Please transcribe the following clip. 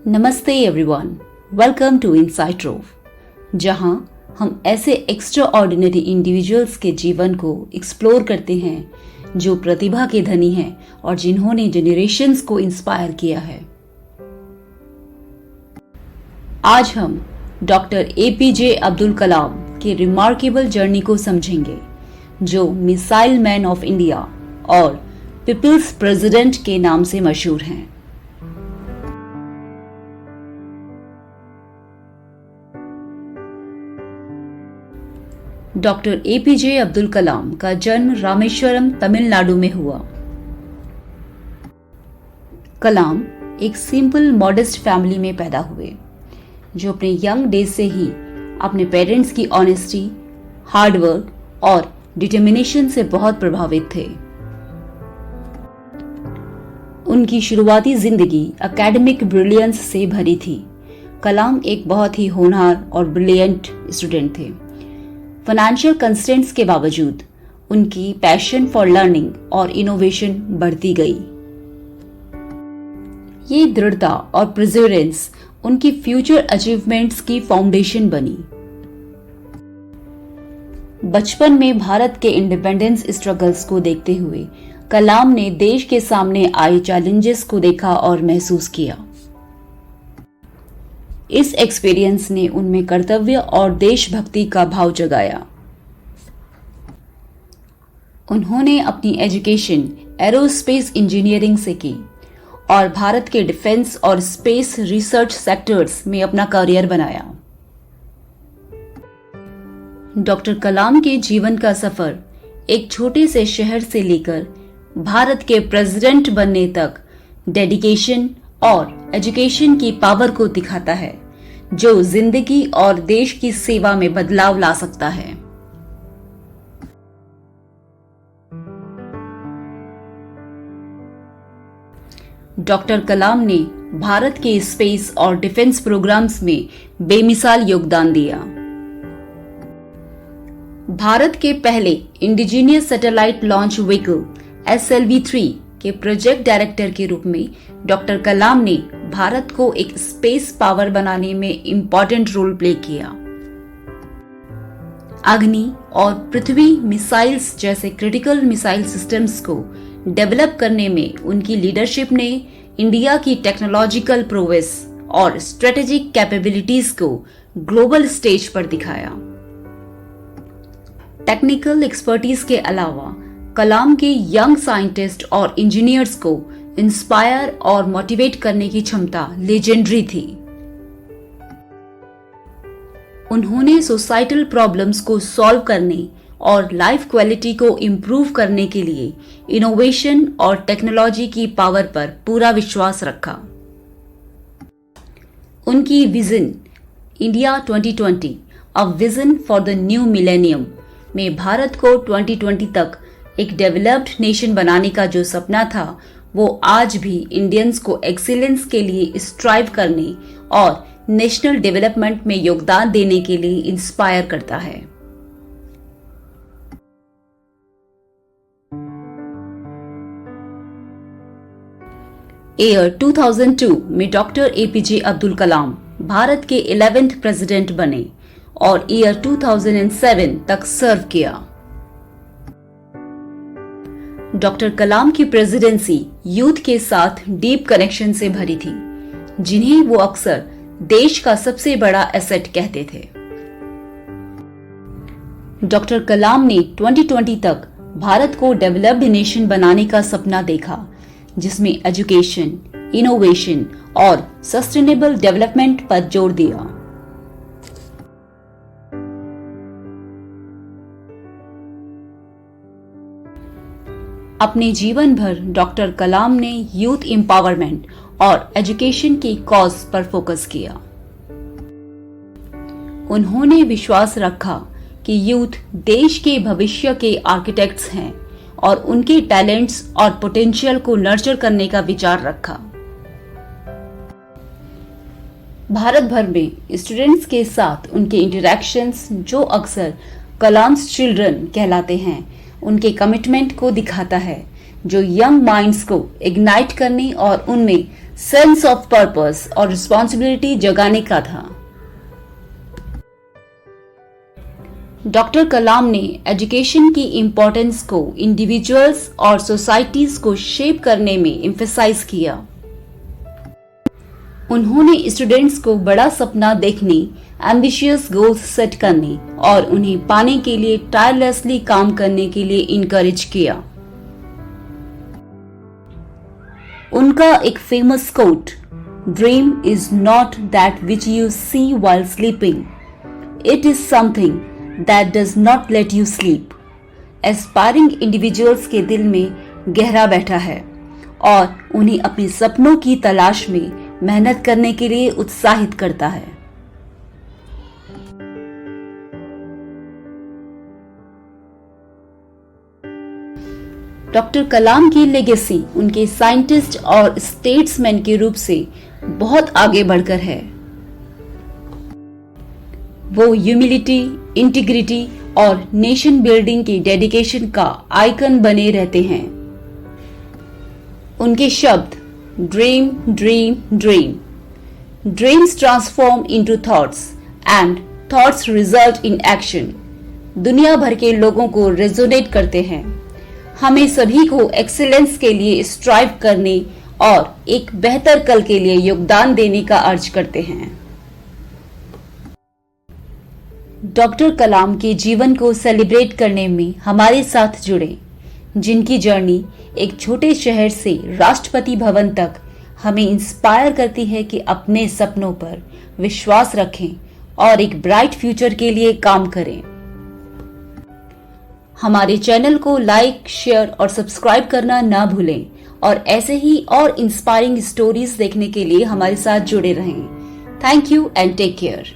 नमस्ते everyone, welcome to inside ट्रूव, जहां हम ऐसे एक्स्ट्रा ऑर्डिनरी इंडिविजुअल्स के जीवन को एक्सप्लोर करते हैं जो प्रतिभा के धनी हैं और जिन्होंने जनरेशन्स को इंस्पायर किया है। आज हम डॉक्टर एपीजे अब्दुल कलाम के रिमार्केबल जर्नी को समझेंगे, जो मिसाइल मैन ऑफ इंडिया और पीपल्स प्रेसिडेंट के नाम से मशहूर हैं। डॉक्टर एपीजे अब्दुल कलाम का जन्म रामेश्वरम, तमिलनाडु में हुआ। कलाम एक सिंपल मॉडेस्ट फैमिली में पैदा हुए, जो अपने यंग डेज से ही अपने पेरेंट्स की ऑनेस्टी, हार्डवर्क और डिटर्मिनेशन से बहुत प्रभावित थे। उनकी शुरुआती जिंदगी एकेडमिक ब्रिलियंस से भरी थी। कलाम एक बहुत ही होनहार और ब्रिलियंट स्टूडेंट थे। फाइनेंशियल कंस्ट्रेंट्स के बावजूद उनकी पैशन फॉर लर्निंग और इनोवेशन बढ़ती गई। ये दृढ़ता और परसिवरेंस उनकी फ्यूचर अचीवमेंट्स की फाउंडेशन बनी। बचपन में भारत के इंडिपेंडेंस स्ट्रगल्स को देखते हुए कलाम ने देश के सामने आए चैलेंजेस को देखा और महसूस किया। इस एक्सपीरियंस ने उनमें कर्तव्य और देशभक्ति का भाव जगाया। उन्होंने अपनी एजुकेशन एरोस्पेस इंजीनियरिंग से की और भारत के डिफेंस और स्पेस रिसर्च सेक्टर्स में अपना करियर बनाया। डॉक्टर कलाम के जीवन का सफर एक छोटे से शहर से लेकर भारत के प्रेसिडेंट बनने तक डेडिकेशन और एजुकेशन की पावर को दिखाता है, जो जिंदगी और देश की सेवा में बदलाव ला सकता है। डॉक्टर कलाम ने भारत के स्पेस और डिफेंस प्रोग्राम्स में बेमिसाल योगदान दिया। भारत के पहले indigenous satellite launch vehicle SLV-3 के प्रोजेक्ट डायरेक्टर के रूप में डॉक्टर कलाम ने भारत को एक स्पेस पावर बनाने में इंपॉर्टेंट रोल प्ले किया। अग्नि और पृथ्वी मिसाइल्स जैसे क्रिटिकल मिसाइल सिस्टम्स को डेवलप करने में उनकी लीडरशिप ने इंडिया की टेक्नोलॉजिकल प्रोग्रेस और स्ट्रेटेजिक कैपेबिलिटीज को ग्लोबल स्टेज पर दिखाया। टेक्निकल एक्सपर्टीज के अलावा कलाम के यंग साइंटिस्ट और इंजीनियर्स को इंस्पायर और मोटिवेट करने की क्षमता लेजेंडरी थी। उन्होंने सोसाइटल प्रॉब्लम्स को सॉल्व करने और लाइफ क्वालिटी को इम्प्रूव करने के लिए इनोवेशन और टेक्नोलॉजी की पावर पर पूरा विश्वास रखा। उनकी vision India 2020 a vision for the new millennium में भारत को 2020 तक एक डेवलप्ड नेशन बनाने का जो सपना था, वो आज भी इंडियंस को एक्सीलेंस के लिए स्ट्राइव करने और नेशनल डेवलपमेंट में योगदान देने के लिए इंस्पायर करता है। ईयर 2002 में डॉक्टर एपीजे अब्दुल कलाम भारत के 11th प्रेसिडेंट बने और ईयर 2007 तक सर्व किया। डॉक्टर कलाम की प्रेसिडेंसी यूथ के साथ डीप कनेक्शन से भरी थी, जिन्हें वो अक्सर देश का सबसे बड़ा एसेट कहते थे। डॉक्टर कलाम ने 2020 तक भारत को डेवलप्ड नेशन बनाने का सपना देखा, जिसमें एजुकेशन, इनोवेशन और सस्टेनेबल डेवलपमेंट पर जोर दिया। अपने जीवन भर डॉक्टर कलाम ने यूथ एम्पावरमेंट और एजुकेशन की कॉज पर फोकस किया। उन्होंने विश्वास रखा कि यूथ देश के भविष्य के आर्किटेक्ट्स हैं और उनके टैलेंट्स और पोटेंशियल को नर्चर करने का विचार रखा। भारत भर में स्टूडेंट्स के साथ उनके इंटरैक्शंस, जो अक्सर कलाम्स चिल्ड्रन कहलाते हैं, उनके कमिटमेंट को दिखाता है, जो यंग माइंड्स को इग्नाइट करने और उनमें सेंस ऑफ पर्पस और रिस्पॉन्सिबिलिटी जगाने का था। डॉक्टर कलाम ने एजुकेशन की इम्पोर्टेंस को इंडिविजुअल्स और सोसाइटीज को शेप करने में एम्फेसाइज किया। उन्होंने स्टूडेंट्स को बड़ा सपना देखने, एम्बिशियस गोल्स सेट करने और उन्हें पाने के लिए टायरलेसली काम करने के लिए इनकरेज किया। उनका एक famous quote, dream is not that which you see while sleeping, it is something that does not let you sleep, aspiring individuals के दिल में गहरा बैठा है और उन्हें अपने सपनों की तलाश में मेहनत करने के लिए उत्साहित करता है। डॉक्टर कलाम की लेगेसी उनके साइंटिस्ट और स्टेट्समैन के रूप से बहुत आगे बढ़कर है। वो ह्यूमिलिटी, इंटीग्रिटी और नेशन बिल्डिंग की डेडिकेशन का आइकन बने रहते हैं। उनके शब्द dream dream dream, dreams transform into thoughts and thoughts result in action दुनिया भर के लोगों को रेजोनेट करते हैं। हमें सभी को एक्सीलेंस के लिए स्ट्राइव करने और एक बेहतर कल के लिए योगदान देने का अर्ज करते हैं। डॉक्टर कलाम के जीवन को सेलिब्रेट करने में हमारे साथ जुड़े, जिनकी जर्नी एक छोटे शहर से राष्ट्रपति भवन तक हमें इंस्पायर करती है कि अपने सपनों पर विश्वास रखें और एक ब्राइट फ्यूचर के लिए काम करें। हमारे चैनल को लाइक, शेयर और सब्सक्राइब करना ना भूलें और ऐसे ही और इंस्पायरिंग स्टोरीज देखने के लिए हमारे साथ जुड़े रहें। Thank you and take care.